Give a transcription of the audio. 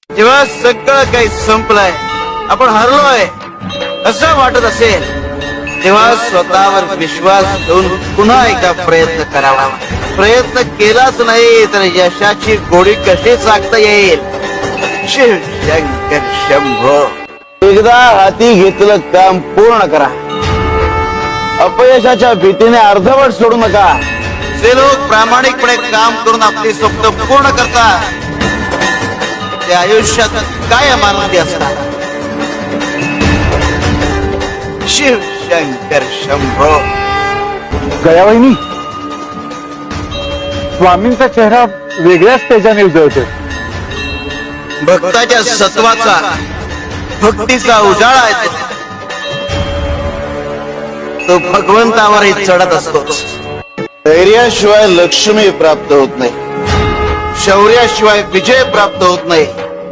जेव्हा सगळं काही संपलंय, आपण हरलोय असं वाटत असेल, तेव्हा स्वतःवर विश्वास ठेवून पुन्हा एकदा प्रयत्न करावा. प्रयत्न केलाच नाही तर यशाची गोडी कशी चाकता येईल. शिव शंकर शंभो. एकदा हाती घेतलं काम पूर्ण करा. अपयशाच्या भीतीने अर्धवट सोडू नका. जे लोक प्रामाणिकपणे काम करून आपली स्वप्न पूर्ण करतात ते आयुष्यात कायम आनंदी असतात. शिव शंकर शंभो. गयावहिनी, स्वामींचा चेहरा वेगळ्याच तेजाने उजळतोय. भक्ताच्या सत्वाचा, भक्तीचा उजाळा आहे. तो भगवंतावरही चढत असतो. धैर्याशिवाय लक्ष्मी प्राप्त होत नाही, शौर्याशिवाय विजय प्राप्त होत नाही.